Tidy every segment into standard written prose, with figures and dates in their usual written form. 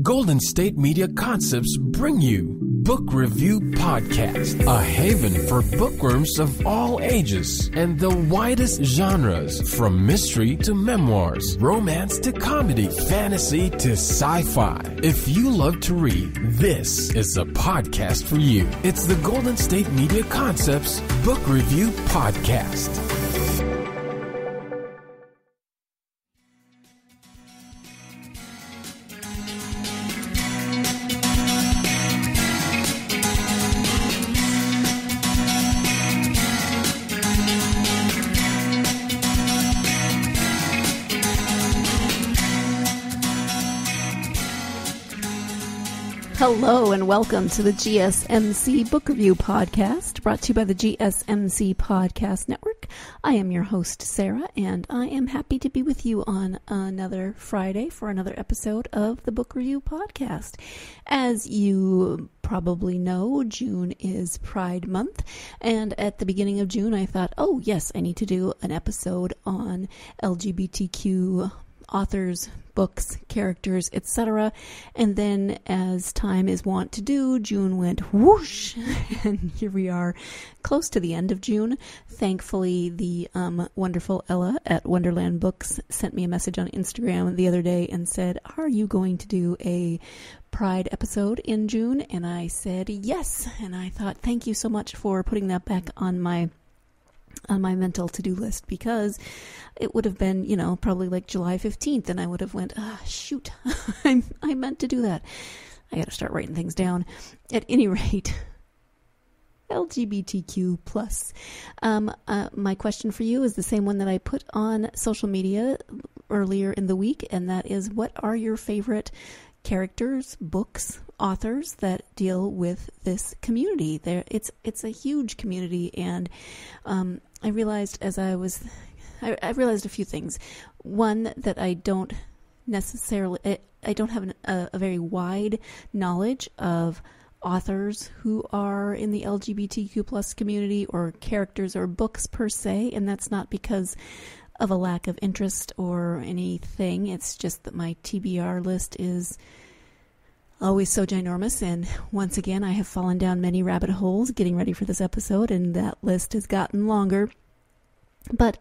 Golden State Media Concepts bring you Book Review Podcast, a haven for bookworms of all ages and the widest genres, from mystery to memoirs, romance to comedy, fantasy to sci-fi. If you love to read, this is a podcast for you. It's the Golden State Media Concepts Book Review Podcast. Hello and welcome to the GSMC Book Review Podcast, brought to you by the GSMC Podcast Network. I am your host, Sarah, and I am happy to be with you on another Friday for another episode of the Book Review Podcast. As you probably know, June is Pride Month, and at the beginning of June I thought, oh yes, I need to do an episode on LGBTQ authors, books, characters, etc. And then, as time is wont to do, June went whoosh, and here we are, close to the end of June. Thankfully, the wonderful Ella at Wonderland Books sent me a message on Instagram the other day and said, "Are you going to do a Pride episode in June?" And I said yes, and I thought, thank you so much for putting that back on my mental to-do list, because it would have been, probably like July 15th, and I would have went, shoot, I meant to do that. I got to start writing things down. At any rate, LGBTQ plus. My question for you is the same one that I put on social media earlier in the week, and that is, what are your favorite characters, books, authors that deal with this community? It's a huge community, and I realized I realized a few things. One, that I don't have a very wide knowledge of authors who are in the LGBTQ plus community, or characters or books per se, and that's not because of a lack of interest or anything. It's just that my TBR list is always so ginormous, and once again I have fallen down many rabbit holes getting ready for this episode, and that list has gotten longer. But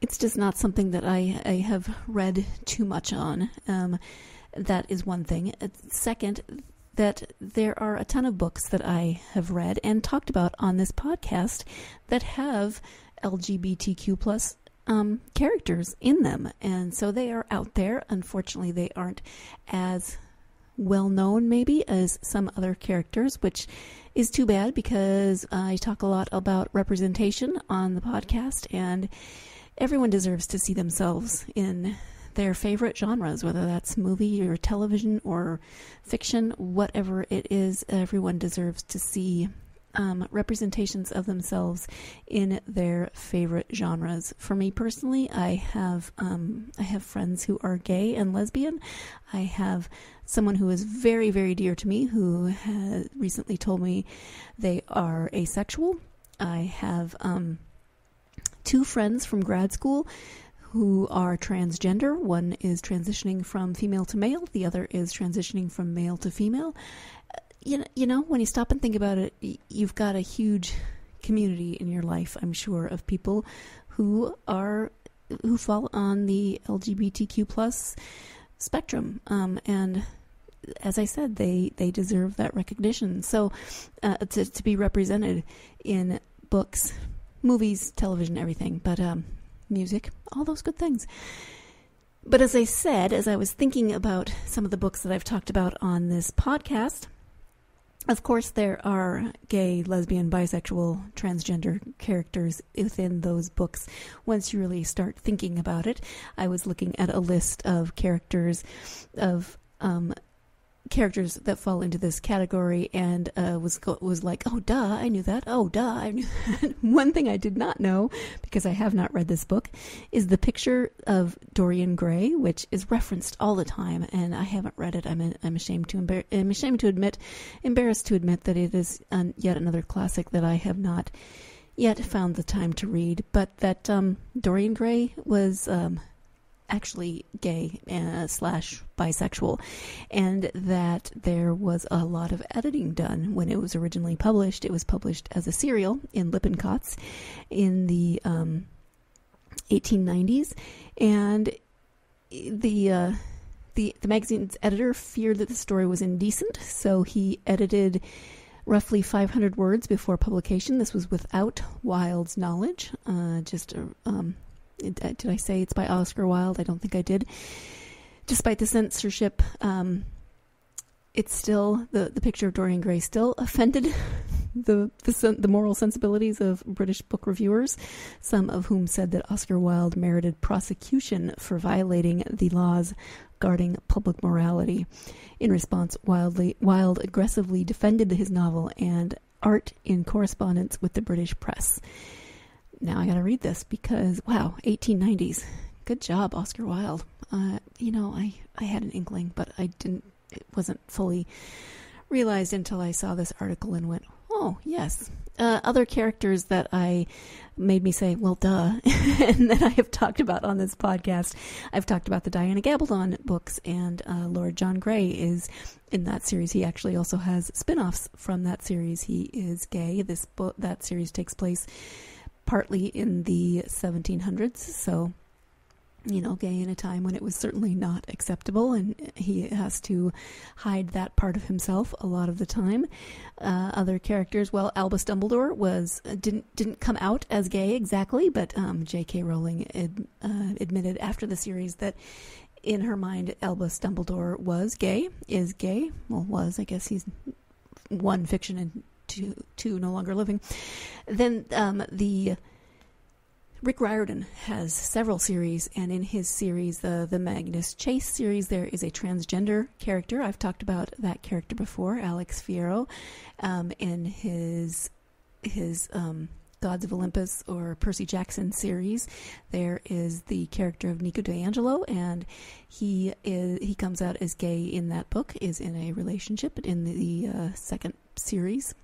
it's just not something that I have read too much on. That is one thing. Second, that there are a ton of books that I have read and talked about on this podcast that have LGBTQ plus characters in them, and so they are out there. Unfortunately, they aren't as well known maybe as some other characters, which is too bad, because I talk a lot about representation on the podcast, and everyone deserves to see themselves in their favorite genres, whether that's movie or television or fiction, whatever it is. Everyone deserves to see representations of themselves in their favorite genres. For me personally, I have friends who are gay and lesbian. I have someone who is very, very dear to me who has recently told me they are asexual. I have two friends from grad school who are transgender. One is transitioning from female to male. The other is transitioning from male to female. You know, when you stop and think about it, you've got a huge community in your life, I'm sure, of people who fall on the LGBTQ plus spectrum. And as I said, they deserve that recognition. So to be represented in books, movies, television, everything, but music, all those good things. But as I said, as I was thinking about some of the books that I've talked about on this podcast, of course, there are gay, lesbian, bisexual, transgender characters within those books. Once you really start thinking about it, I was looking at a list of characters that fall into this category, and was like, oh duh, I knew that. Oh duh, I knew that. One thing I did not know, because I have not read this book, is the picture of Dorian Gray, which is referenced all the time, and I haven't read it. I'm embarrassed to admit that it is yet another classic that I have not yet found the time to read. But that Dorian Gray was actually gay slash bisexual, and that there was a lot of editing done when it was originally published. It was published as a serial in Lippincotts in the 1890s, and the magazine's editor feared that the story was indecent, so he edited roughly 500 words before publication. This was without Wilde's knowledge. Did I say it's by Oscar Wilde? I don't think I did. Despite the censorship, it's still, the picture of Dorian Gray still offended the moral sensibilities of British book reviewers, some of whom said that Oscar Wilde merited prosecution for violating the laws guarding public morality. In response, Wilde aggressively defended his novel and art in correspondence with the British press. Now I got to read this because, wow, 1890s. Good job, Oscar Wilde. I had an inkling, but it wasn't fully realized until I saw this article and went, oh, yes. Other characters that made me say, well, duh, and that I have talked about on this podcast. I've talked about the Diana Gabaldon books, and Lord John Grey is in that series. He actually also has spin-offs from that series. He is gay. That series takes place partly in the 1700s, so, gay in a time when it was certainly not acceptable, and he has to hide that part of himself a lot of the time. Other characters, well, Albus Dumbledore didn't come out as gay exactly, but J.K. Rowling admitted after the series that in her mind Albus Dumbledore is gay. Well, was, I guess he's one fiction and two no longer living. Then the Rick Riordan has several series, and in his series, the Magnus Chase series, there is a transgender character. I've talked about that character before, Alex Fierro, in his Gods of Olympus or Percy Jackson series. There is the character of Nico D'Angelo, and he comes out as gay in that book, is in a relationship in the second series.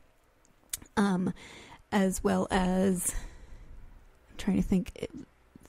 As well as, I'm trying to think,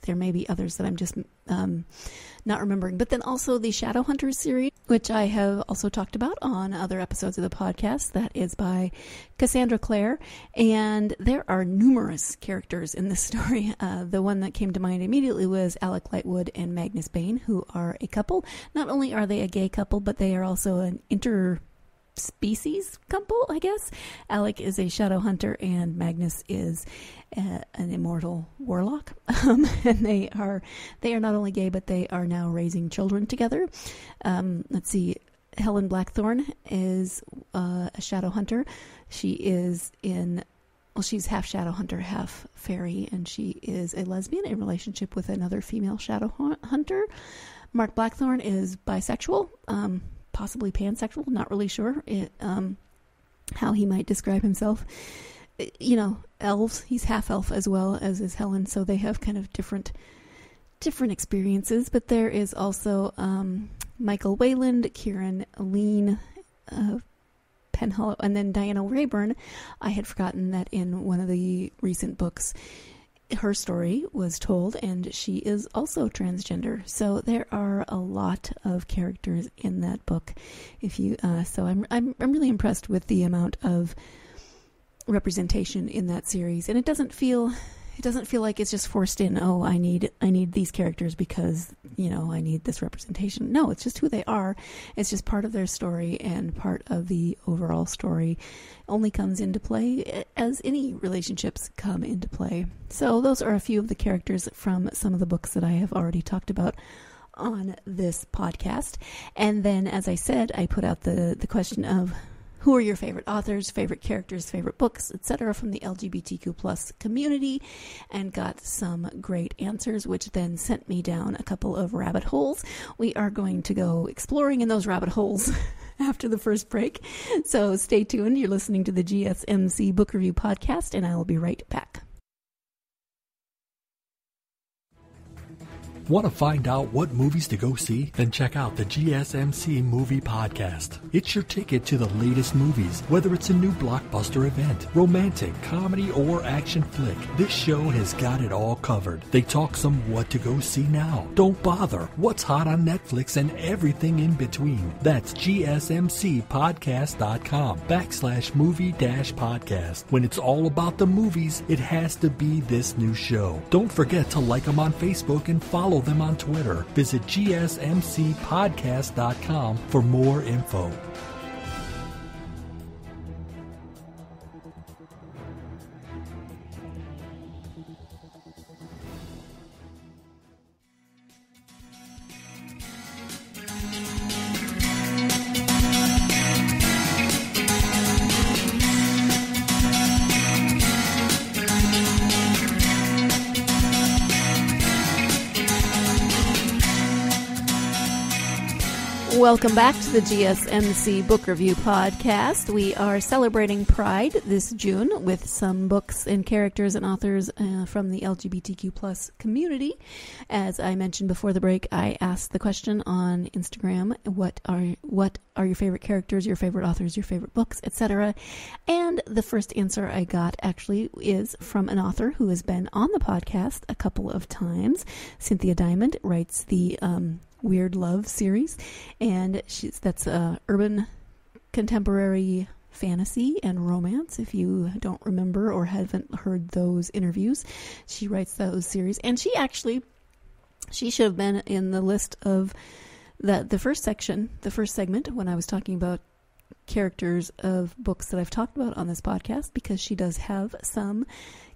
there may be others that I'm just not remembering. But then also the Shadowhunters series, which I have also talked about on other episodes of the podcast. That is by Cassandra Clare. And there are numerous characters in this story. The one that came to mind immediately was Alec Lightwood and Magnus Bane, who are a couple. Not only are they a gay couple, but they are also an interspecies couple, I guess. Alec is a shadow hunter and Magnus is an immortal warlock. And they are not only gay, but they are now raising children together. Let's see. Helen Blackthorne is a shadow hunter. She is she's half shadow hunter, half fairy, and she is a lesbian in relationship with another female shadow hunter. Mark Blackthorne is bisexual, possibly pansexual, not really sure how he might describe himself. Elves, he's half elf as well as is Helen, so they have kind of different experiences. But there is also Michael Wayland, Kieran Lean, Penhollow, and then Diana Rayburn. I had forgotten that in one of the recent books, her story was told, and she is also transgender. So there are a lot of characters in that book. So I'm really impressed with the amount of representation in that series, and it doesn't feel like it's just forced in. Oh, I need these characters because I need this representation. No, it's just who they are. It's just part of their story, and part of the overall story only comes into play as any relationships come into play. So those are a few of the characters from some of the books that I have already talked about on this podcast. And then, as I said, I put out the question of who are your favorite authors, favorite characters, favorite books, etc. from the LGBTQ plus community, and got some great answers, which then sent me down a couple of rabbit holes. We are going to go exploring in those rabbit holes after the first break. So stay tuned. You're listening to the GSMC Book Review Podcast, and I will be right back. Want to find out what movies to go see? Then check out the GSMC Movie Podcast. It's your ticket to the latest movies, whether it's a new blockbuster event, romantic, comedy, or action flick. This show has got it all covered. They talk some what to go see now, don't bother, what's hot on Netflix, and everything in between. That's gsmcpodcast.com/movie-podcast. When it's all about the movies, it has to be this new show. Don't forget to like them on Facebook and follow them on Twitter. Visit gsmcpodcast.com for more info. Welcome back to the GSMC Book Review Podcast. We are celebrating Pride this June with some books and characters and authors from the LGBTQ plus community. As I mentioned before the break, I asked the question on Instagram, what are your favorite characters, your favorite authors, your favorite books, etc. And the first answer I got actually is from an author who has been on the podcast a couple of times. Cynthia Diamond writes the Weird Love series, and that's urban contemporary fantasy and romance. If you don't remember or haven't heard those interviews, she writes those series, and she should have been in the list of the first segment when I was talking about characters of books that I've talked about on this podcast, because she does have some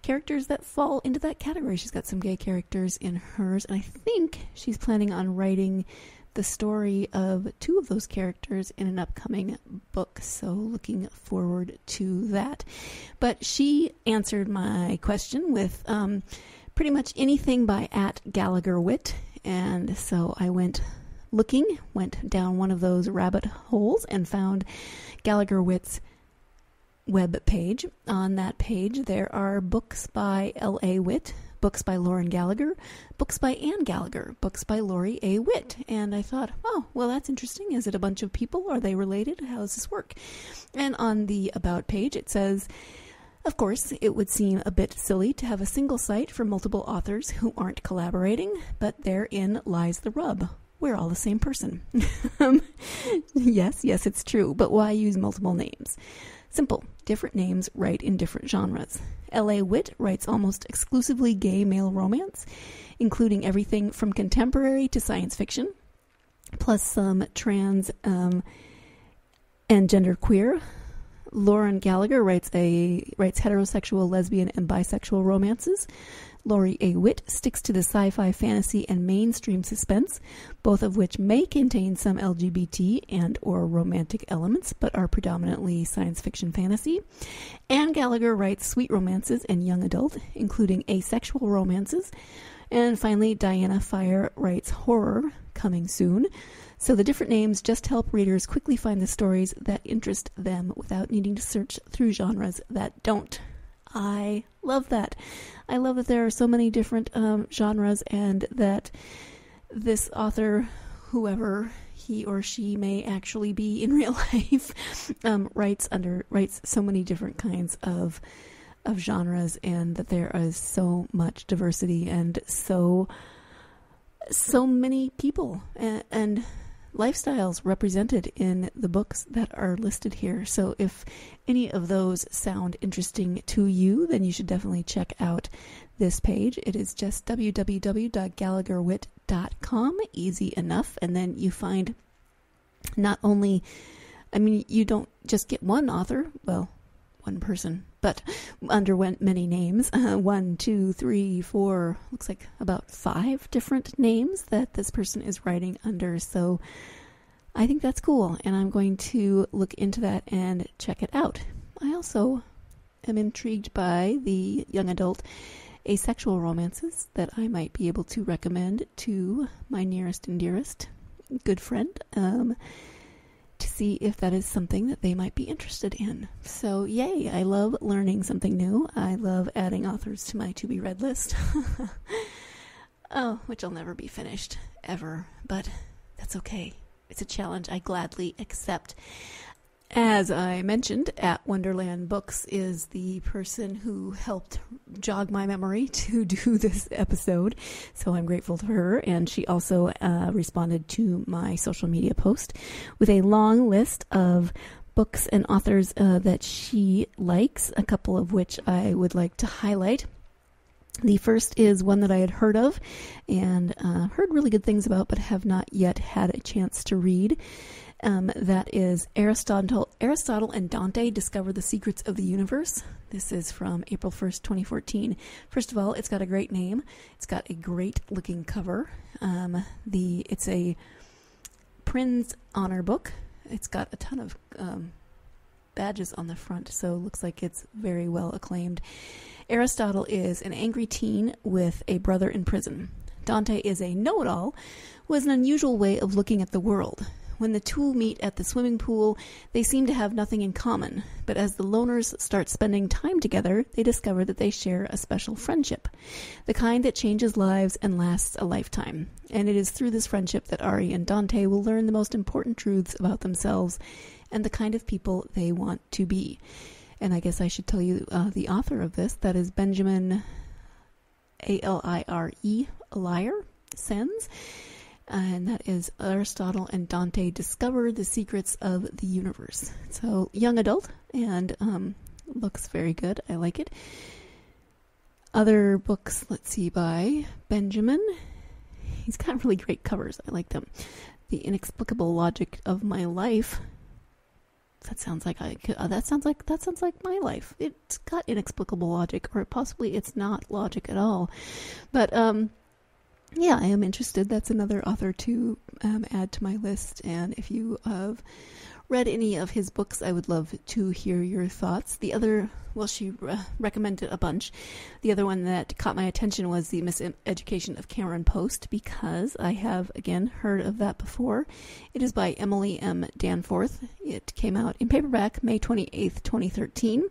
characters that fall into that category. She's got some gay characters in hers, and I think she's planning on writing the story of two of those characters in an upcoming book, so looking forward to that. But she answered my question with pretty much anything by @GallagherWit, and so I went down one of those rabbit holes and found Gallagher Witt's web page. On that page, there are books by L.A. Witt, books by Lauren Gallagher, books by Anne Gallagher, books by Lori A. Witt. And I thought, oh, well, that's interesting. Is it a bunch of people? Are they related? How does this work? And on the About page, it says, of course, it would seem a bit silly to have a single site for multiple authors who aren't collaborating, but therein lies the rub. We're all the same person. Yes, it's true, but why use multiple names? Simple. Different names write in different genres. L.A. Witt writes almost exclusively gay male romance, including everything from contemporary to science fiction, plus some trans and genderqueer. Lauren Gallagher writes heterosexual, lesbian, and bisexual romances. Lori A. Witt sticks to the sci-fi, fantasy, and mainstream suspense, both of which may contain some LGBT and or romantic elements, but are predominantly science fiction fantasy. Anne Gallagher writes sweet romances and young adult, including asexual romances. And finally, Diana Fire writes horror, coming soon. So the different names just help readers quickly find the stories that interest them without needing to search through genres that don't. I love that. I love that there are so many different genres, and that this author, whoever he or she may actually be in real life, writes so many different kinds of genres, and that there is so much diversity and so many people and lifestyles represented in the books that are listed here. So if any of those sound interesting to you, then you should definitely check out this page. It is just www.gallagherwit.com. Easy enough. And then you find not only, you don't just get one author, well, one person, but under many names. 1, 2, 3, 4, looks like about 5 different names that this person is writing under. So I think that's cool, and I'm going to look into that and check it out. I also am intrigued by the young adult asexual romances that I might be able to recommend to my nearest and dearest good friend, to see if that is something that they might be interested in. So yay, I love learning something new. I love adding authors to my to-be-read list. which will never be finished, ever. But that's okay. It's a challenge I gladly accept. As I mentioned, At Wonderland Books is the person who helped jog my memory to do this episode, so I'm grateful to her. And she also responded to my social media post with a long list of books and authors that she likes, a couple of which I would like to highlight. The first is one that I had heard of and heard really good things about, but have not yet had a chance to read. That is Aristotle and Dante Discover the Secrets of the Universe. This is from April 1st, 2014. First of all, it's got a great name. It's got a great looking cover. It's a Prins Honor book. It's got a ton of badges on the front, so it looks like it's very well acclaimed. Aristotle is an angry teen with a brother in prison. Dante is a know-it-all who has an unusual way of looking at the world. When the two meet at the swimming pool, they seem to have nothing in common, but as the loners start spending time together, they discover that they share a special friendship, the kind that changes lives and lasts a lifetime. And it is through this friendship that Ari and Dante will learn the most important truths about themselves and the kind of people they want to be. And I guess I should tell you the author of this. That is Benjamin Alire Sens. And that is Aristotle and Dante Discover the Secrets of the Universe. So, young adult, and looks very good. I like it. Other books, let's see, by Benjamin. He's got really great covers. I like them. The Inexplicable Logic of My Life. That sounds like my life. It's got inexplicable logic, or possibly it's not logic at all. But yeah, I am interested. That's another author to add to my list. And if you have read any of his books, I would love to hear your thoughts. The other, well, she recommended a bunch. The other one that caught my attention was The Miseducation of Cameron Post, because I have, again, heard of that before. It is by Emily M. Danforth. It came out in paperback May 28th, 2013.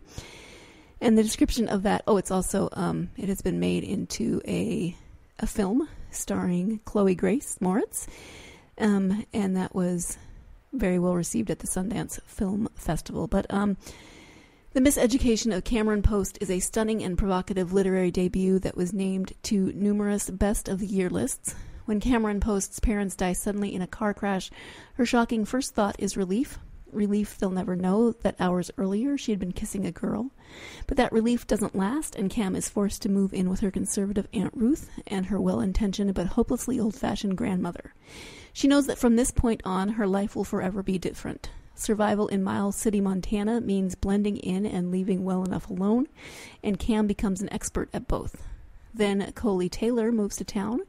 And the description of that, it's also, it has been made into a film starring Chloe Grace Moritz, and that was very well received at the Sundance Film Festival. But The Miseducation of Cameron Post is a stunning and provocative literary debut that was named to numerous Best of the Year lists. When Cameron Post's parents die suddenly in a car crash, her shocking first thought is relief. Relief they'll never know that hours earlier she had been kissing a girl. But that relief doesn't last, and Cam is forced to move in with her conservative Aunt Ruth and her well-intentioned but hopelessly old-fashioned grandmother. She knows that from this point on, her life will forever be different. Survival in Miles City, Montana means blending in and leaving well enough alone, and Cam becomes an expert at both. Then Coley Taylor moves to town.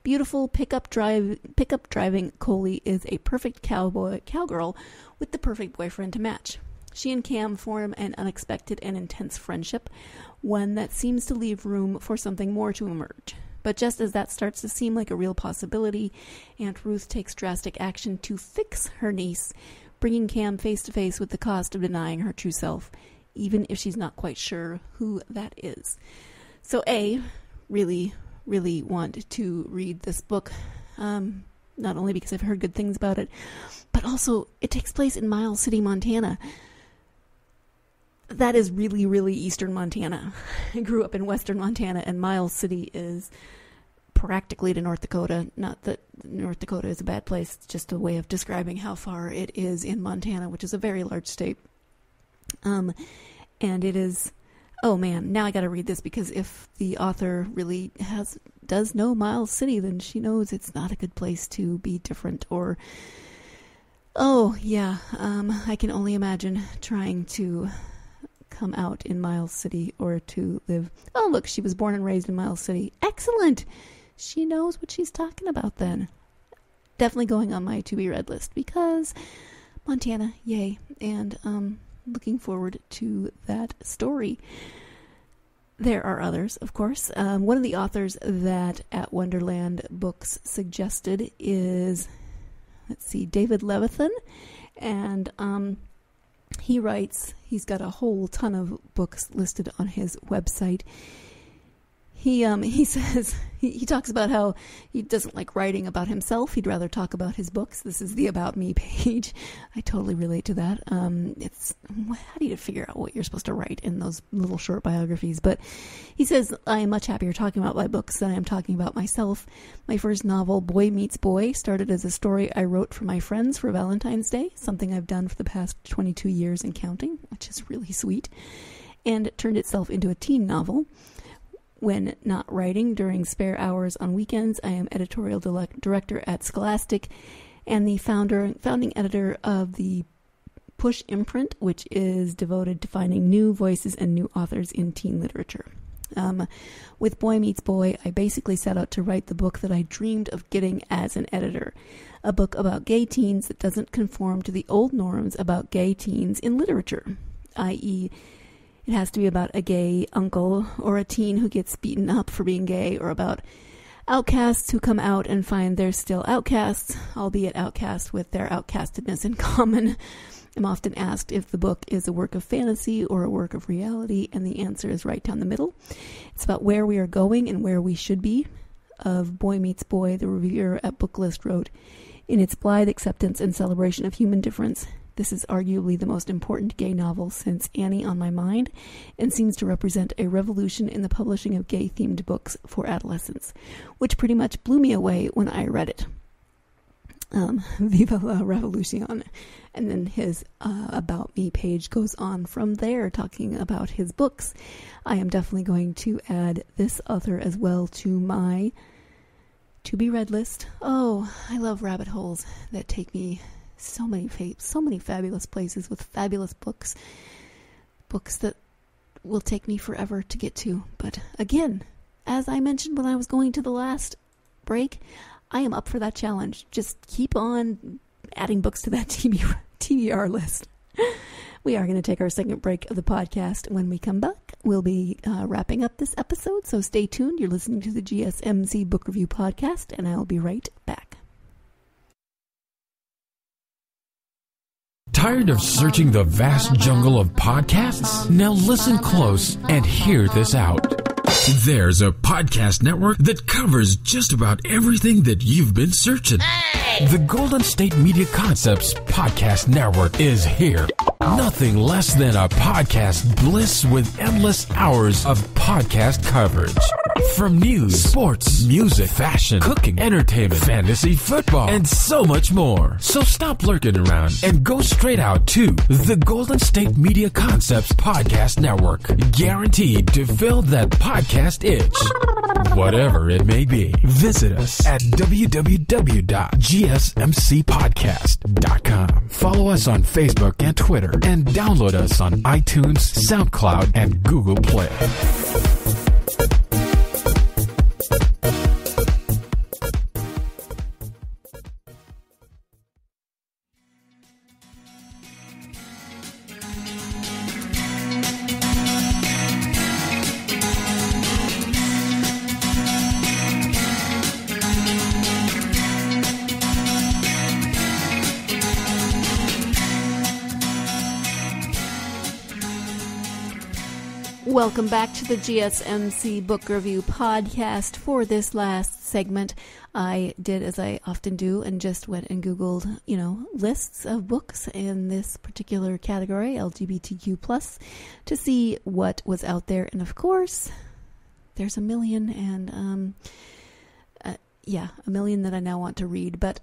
Beautiful pickup driving Coley is a perfect cowgirl with the perfect boyfriend to match. She and Cam form an unexpected and intense friendship, one that seems to leave room for something more to emerge. But just as that starts to seem like a real possibility, Aunt Ruth takes drastic action to fix her niece, bringing Cam face to face with the cost of denying her true self, even if she's not quite sure who that is. So really, really want to read this book, not only because I've heard good things about it, but also it takes place in Miles City, Montana. That is really, really eastern Montana. I grew up in western Montana, and Miles City is practically to North Dakota. Not that North Dakota is a bad place, it's just a way of describing how far it is in Montana, which is a very large state. And it is... Oh man, now I gotta read this, because if the author really does know Miles City, then she knows it's not a good place to be different, or... Oh, yeah, I can only imagine trying to come out in Miles City or to live... Oh, look, she was born and raised in Miles City. Excellent! She knows what she's talking about then. Definitely going on my to-be-read list, because Montana, yay, and looking forward to that story. There are others, of course. One of the authors that At Wonderland Books suggested is, David Levithan, and he writes, he's got a whole ton of books listed on his website. He says, he talks about how he doesn't like writing about himself. He'd rather talk about his books. This is the About Me page. I totally relate to that. It's, how do you figure out what you're supposed to write in those little short biographies? But he says, I am much happier talking about my books than I am talking about myself. My first novel, Boy Meets Boy, started as a story I wrote for my friends for Valentine's Day, something I've done for the past 22 years and counting, which is really sweet, and it turned itself into a teen novel. When not writing during spare hours on weekends, I am editorial director at Scholastic and the founding editor of the Push imprint, which is devoted to finding new voices and new authors in teen literature. With Boy Meets Boy, I basically set out to write the book that I dreamed of getting as an editor, a book about gay teens that doesn't conform to the old norms about gay teens in literature, i.e., it has to be about a gay uncle or a teen who gets beaten up for being gay, or about outcasts who come out and find they're still outcasts, albeit outcasts with their outcastedness in common. I'm often asked if the book is a work of fantasy or a work of reality, and the answer is right down the middle. It's about where we are going and where we should be. Of Boy Meets Boy, the reviewer at Booklist wrote, in its blithe acceptance and celebration of human difference, this is arguably the most important gay novel since Annie on My Mind, and seems to represent a revolution in the publishing of gay-themed books for adolescents, which pretty much blew me away when I read it. Viva la revolution. And then his About Me page goes on from there, talking about his books. I am definitely going to add this author as well to my to-be-read list. Oh, I love rabbit holes that take me so many fabulous places with fabulous books that will take me forever to get to. But again, as I mentioned when I was going to the last break, I am up for that challenge. Just keep on adding books to that TBR list. We are going to take our second break of the podcast. When we come back, we'll be wrapping up this episode, so stay tuned. You're listening to the GSMC Book Review Podcast, and I'll be right back. Tired of searching the vast jungle of podcasts? Now listen close and hear this out. There's a podcast network that covers just about everything that you've been searching. Hey! The Golden State Media Concepts Podcast Network is here. Nothing less than a podcast bliss with endless hours of podcast coverage. From news, sports, music, fashion, cooking, entertainment, fantasy, football, and so much more. So stop lurking around and go straight out to the Golden State Media Concepts Podcast Network. Guaranteed to fill that podcast itch. Whatever it may be. Visit us at www.gsmcpodcast.com. Follow us on Facebook and Twitter, and download us on iTunes, SoundCloud, and Google Play. Welcome back to the GSMC Book Review Podcast. For this last segment, I did as I often do and just went and Googled, lists of books in this particular category, LGBTQ+, to see what was out there. And of course, there's a million and, a million that I now want to read. But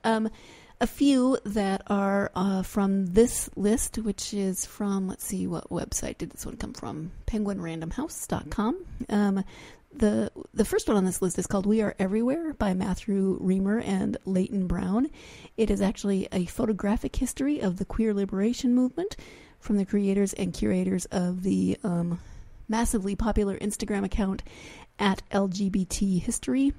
a few that are from this list, which is from, let's see, what website did this one come from? PenguinRandomHouse.com. The first one on this list is called We Are Everywhere by Matthew Reamer and Leighton Brown. It is actually a photographic history of the queer liberation movement from the creators and curators of the massively popular Instagram account at LGBT_history,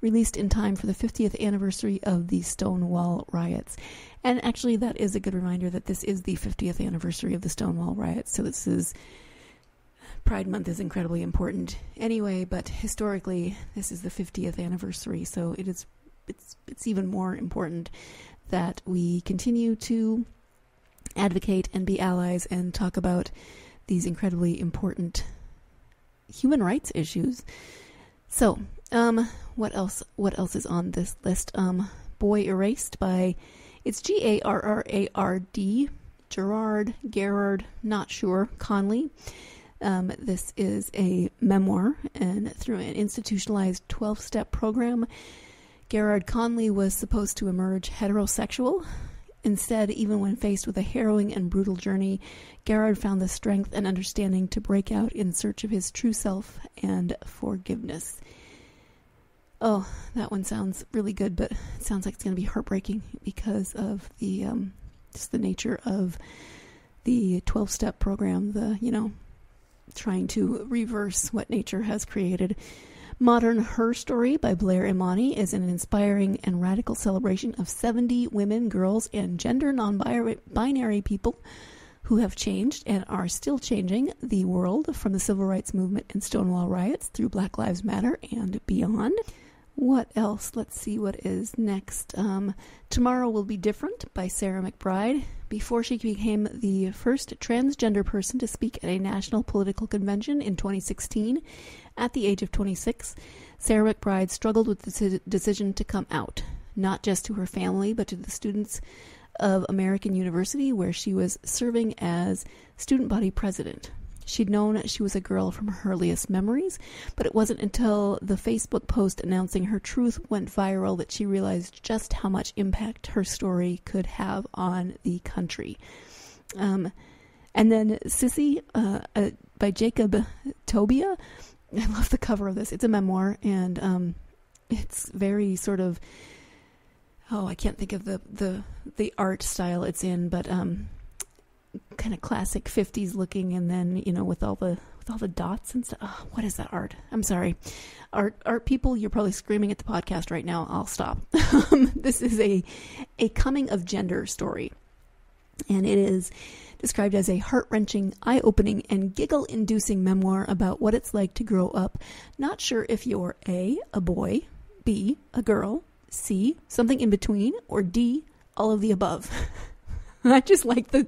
released in time for the 50th anniversary of the Stonewall riots. And actually, that is a good reminder that this is the 50th anniversary of the Stonewall riots. So this is, Pride Month is incredibly important anyway, but historically, this is the 50th anniversary. So it's even more important that we continue to advocate and be allies and talk about these incredibly important human rights issues. So, what else is on this list? Boy Erased by, it's Garrard, Gerard, not sure, Conley. This is a memoir, and through an institutionalized 12-step program, Gerard Conley was supposed to emerge heterosexual. Instead, even when faced with a harrowing and brutal journey, Gerard found the strength and understanding to break out in search of his true self and forgiveness. Oh, that one sounds really good, but it sounds like it's going to be heartbreaking because of the just the nature of the 12-step program, trying to reverse what nature has created. Modern Her Story by Blair Imani is an inspiring and radical celebration of 70 women, girls, and gender non-binary people who have changed and are still changing the world from the civil rights movement and Stonewall riots through Black Lives Matter and beyond. What else? Let's see what is next. Tomorrow Will Be Different by Sarah McBride. Before she became the first transgender person to speak at a national political convention in 2016, at the age of 26, Sarah McBride struggled with the decision to come out, not just to her family, but to the students of American University, where she was serving as student body president. She'd known she was a girl from her earliest memories, but it wasn't until the Facebook post announcing her truth went viral that she realized just how much impact her story could have on the country. And then Sissy by Jacob Tobia. I love the cover of this. It's a memoir, and it's very sort of, I can't think of the art style it's in, but kind of classic 50s looking, and then with all the dots and stuff. Oh, what is that art? I'm sorry, art people, you're probably screaming at the podcast right now. I'll stop. This is a coming of gender story, and it is described as a heart-wrenching, eye-opening, and giggle-inducing memoir about what it's like to grow up not sure if you're A, a boy, B, a girl, C, something in between, or D, all of the above. I just like the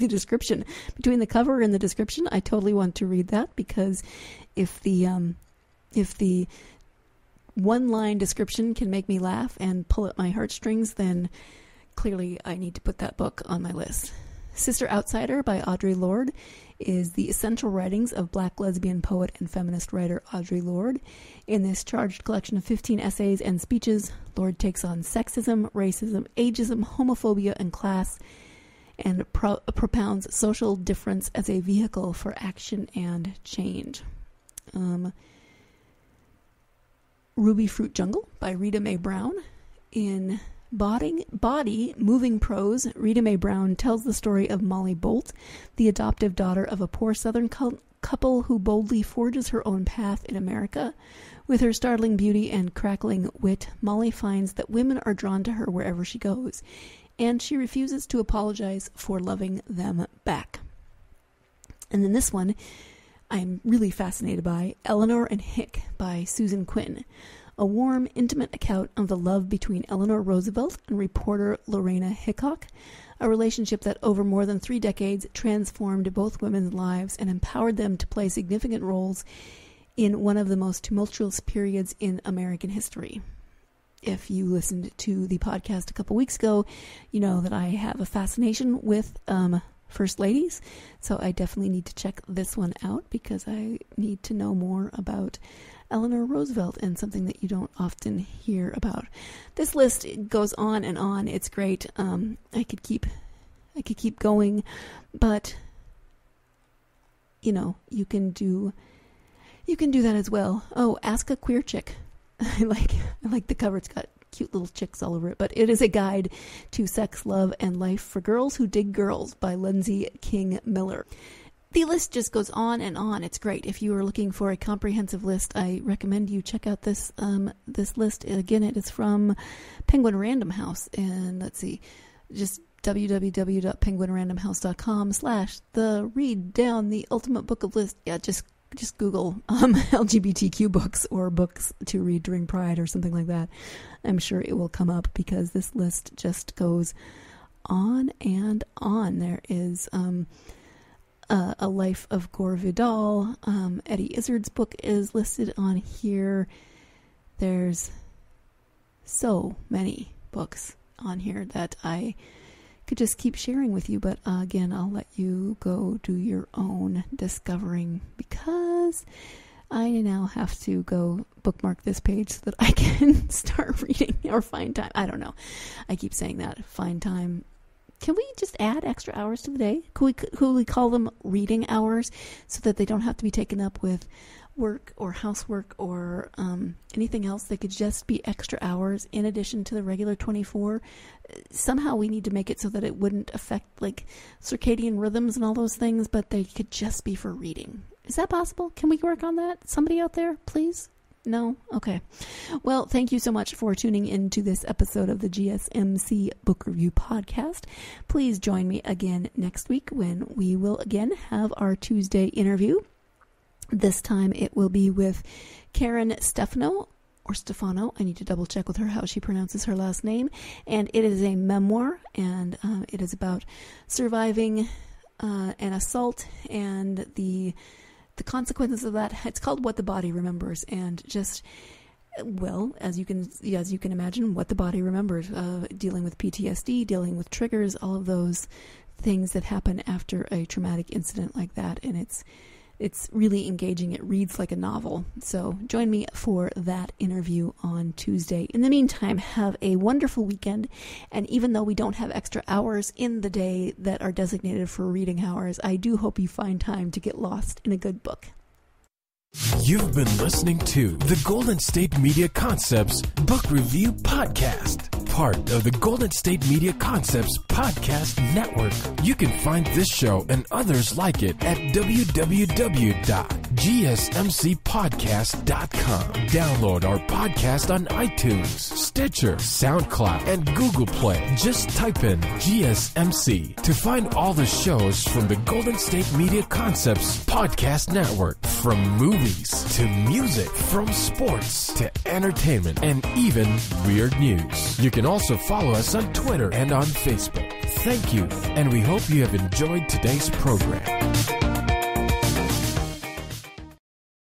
description. Between the cover and the description, I totally want to read that, because if the one-line description can make me laugh and pull at my heartstrings, then clearly I need to put that book on my list. Sister Outsider by Audre Lorde is the essential writings of Black lesbian poet and feminist writer Audre Lorde. In this charged collection of 15 essays and speeches, Lorde takes on sexism, racism, ageism, homophobia, and class, and propounds social difference as a vehicle for action and change. Ruby Fruit Jungle by Rita Mae Brown. In Body, Moving Prose, Rita Mae Brown tells the story of Molly Bolt, the adoptive daughter of a poor Southern couple who boldly forges her own path in America. With her startling beauty and crackling wit, Molly finds that women are drawn to her wherever she goes, and she refuses to apologize for loving them back. And then this one I'm really fascinated by, Eleanor and Hick by Susan Quinn. A warm, intimate account of the love between Eleanor Roosevelt and reporter Lorena Hickok, a relationship that over more than 3 decades transformed both women's lives and empowered them to play significant roles in one of the most tumultuous periods in American history. If you listened to the podcast a couple weeks ago, you know that I have a fascination with First Ladies, so I definitely need to check this one out, because I need to know more about Eleanor Roosevelt, and something that you don't often hear about. This list goes on and on. It's great. I could keep going, but you can do that as well. Oh, Ask a Queer Chick. I like the cover. It's got cute little chicks all over it, but it is a guide to sex, love, and life for girls who dig girls by Lindsay King Miller. The list just goes on and on. It's great. If you are looking for a comprehensive list, I recommend you check out this list. Again, it is from Penguin Random House, and let's see, just www.penguinrandomhouse.com/the read down the ultimate book of list. Yeah, just Google LGBTQ books or books to read during Pride or something like that. I'm sure it will come up, because this list just goes on and on. There is A Life of Gore Vidal. Eddie Izzard's book is listed on here. There's so many books on here that I could just keep sharing with you, but again, I'll let you go do your own discovering, because I now have to go bookmark this page so that I can start reading or find time. I don't know. I keep saying that. Find time. Can we just add extra hours to the day? Could we call them reading hours so that they don't have to be taken up with work or housework or anything else? They could just be extra hours in addition to the regular 24. Somehow we need to make it so that it wouldn't affect like circadian rhythms and all those things, but they could just be for reading. Is that possible? Can we work on that? Somebody out there, please? No? Okay. Well, thank you so much for tuning into this episode of the GSMC Book Review Podcast. Please join me again next week when we will again have our Tuesday interview. This time it will be with Karen Stefano, or Stefano. I need to double check with her how she pronounces her last name. And it is a memoir, and it is about surviving an assault and the consequences of that. It's called What the Body Remembers, and just, well, as you can imagine, what the body remembers, dealing with PTSD, dealing with triggers, all of those things that happen after a traumatic incident like that. And it's really engaging. It reads like a novel. So join me for that interview on Tuesday. In the meantime, have a wonderful weekend. And even though we don't have extra hours in the day that are designated for reading hours, I do hope you find time to get lost in a good book. You've been listening to the Golden State Media Concepts Book Review Podcast, part of the Golden State Media Concepts Podcast Network. You can find this show and others like it at www.gsmcpodcast.com. Download our podcast on iTunes, Stitcher, SoundCloud, and Google Play. Just type in GSMC to find all the shows from the Golden State Media Concepts Podcast Network, from movies to music, from sports to entertainment, and even weird news. You can also follow us on Twitter and on Facebook. Thank you, and we hope you have enjoyed today's program.